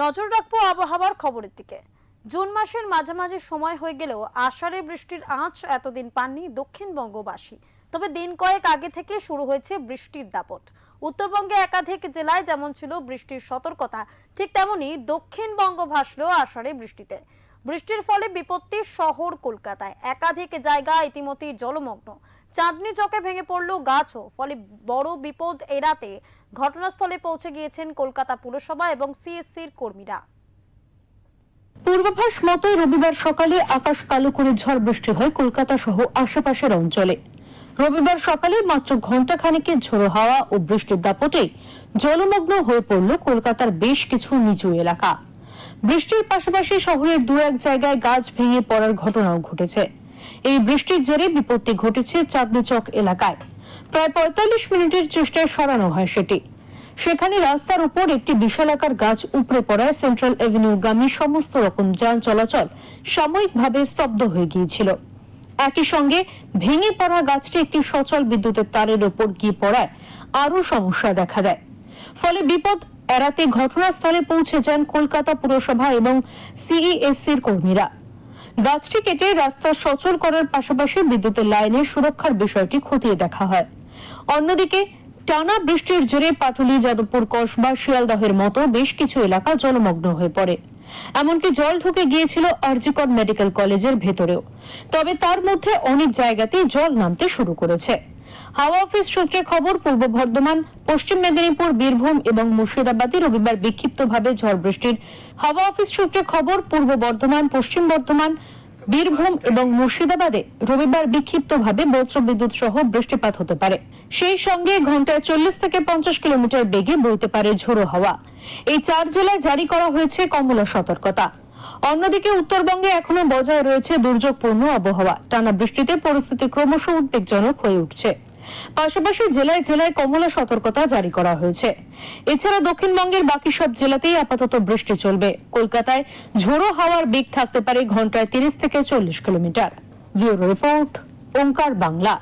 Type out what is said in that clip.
নজর রাখবো আবহাওয়ার খবরের দিকে। জুন মাসের মাঝামাঝি সময় হয়ে গেলেও আষাঢ়ে বৃষ্টির আঁচ এতদিন পাননি দক্ষিণবঙ্গবাসী। তবে দিন কয়েক আগে থেকে শুরু হয়েছে বৃষ্টির দাপট। উত্তরবঙ্গে একাধিক জেলায় যেমন ছিল বৃষ্টির সতর্কতা, ঠিক তেমনি দক্ষিণবঙ্গ ভাসল আষাঢ়ে বৃষ্টিতে। বৃষ্টির ফলে বিপত্তি শহর কলকাতায় একাধিক জায়গা ইতিমধ্যেই জলমগ্ন। চাঁদনি চকে ভেঙে পড়ল গাছও। ফলে বড় বিপদ এড়াতে ঘটনাস্থলে পৌঁছে গিয়েছেন কলকাতা পুরসভা এবং সিএসসির কর্মীরা। পূর্বাভাস মতো রবিবার সকালে আকাশ কালো করে ঝড় বৃষ্টি হয় কলকাতা সহ আশেপাশের অঞ্চলে। রবিবার সকালে মাত্র ঘন্টা খানেকের ঝোড়ো হাওয়া ও বৃষ্টির দাপটে জলমগ্ন হয়ে পড়ল কলকাতার বেশ কিছু নিচু এলাকা। বৃষ্টির পাশাপাশি শহরের দু এক জায়গায় গাছ ভেঙে পড়ার ঘটনাও ঘটেছে। এই বৃষ্টির জেরে বিপত্তি ঘটেছে চাঁদনি চক এলাকায়। প্রায় ৪৫ মিনিটের চেষ্টায় সরানো হয় সেটি। সেখানে রাস্তার উপর একটি বিশালাকার গাছ উপড়ে পড়ায় সেন্ট্রাল এভিনিউগামী সমস্ত রকম যান চলাচল সাময়িকভাবে স্তব্ধ হয়ে গিয়েছিল। একই সঙ্গে ভেঙে পড়া গাছটি একটি সচল বিদ্যুতের তারের উপর গিয়ে পড়ায় আরও সমস্যা দেখা দেয়। ফলে বিপদ এড়াতে ঘটনাস্থলে পৌঁছে যান কলকাতা পুরসভা এবং সিইএসসির কর্মীরা। গাছটি কেটে রাস্তা সচল করার পাশাপাশি বিদ্যুতের লাইনের সুরক্ষার বিষয়টি খতিয়ে দেখা হয়। অন্যদিকে টানা বৃষ্টির জেরে পাটুলি, যাদবপুর কসবা, শিয়ালদহের মতো বেশ কিছু এলাকা জলমগ্ন হয়ে পড়ে। এমনকি জল ঢুকে গিয়েছিল আরজিকর মেডিকেল কলেজের ভেতরেও। তবে তার মধ্যে অনেক জায়গাতেই জল নামতে শুরু করেছে। হাওয়া অফিস সূত্রে খবর, পূর্ব বর্ধমান, পশ্চিম মেদিনীপুর, বীরভূম এবং মুর্শিদাবাদে রবিবার বিক্ষিপ্তভাবে ঝড় বৃষ্টির হাওয়া অফিস সূত্রে খবর পূর্ব বর্ধমান, পশ্চিম বর্ধমান, বীরভূম এবং মুর্শিদাবাদে রবিবার বিক্ষিপ্তভাবে বজ্রবিদ্যুৎ সহ বৃষ্টিপাত হতে পারে। সেই সঙ্গে ঘন্টায় 40 থেকে 50 কিলোমিটার বেগে বইতে পারে ঝোড়ো হাওয়া। এই 4 জেলায় জারি করা হয়েছে কমলা সতর্কতা। অন্যদিকে উত্তরবঙ্গে এখনো বজায় রয়েছে দুর্যোগপূর্ণ আবহাওয়া। টানা বৃষ্টিতে পরিস্থিতি ক্রমশ উদ্বেগজনক হয়ে উঠছে। পাশাপাশি জেলায় জেলায় কমলা সতর্কতা জারি করা হয়েছে। এছাড়া দক্ষিণবঙ্গের বাকি সব জেলাতেই আপাতত বৃষ্টি চলবে। কলকাতায় ঝোড়ো হাওয়ার বেগ থাকতে পারে ঘন্টায় 30 থেকে 40 কিলোমিটার। ব্যুরো রিপোর্ট, ওঙ্কার বাংলা।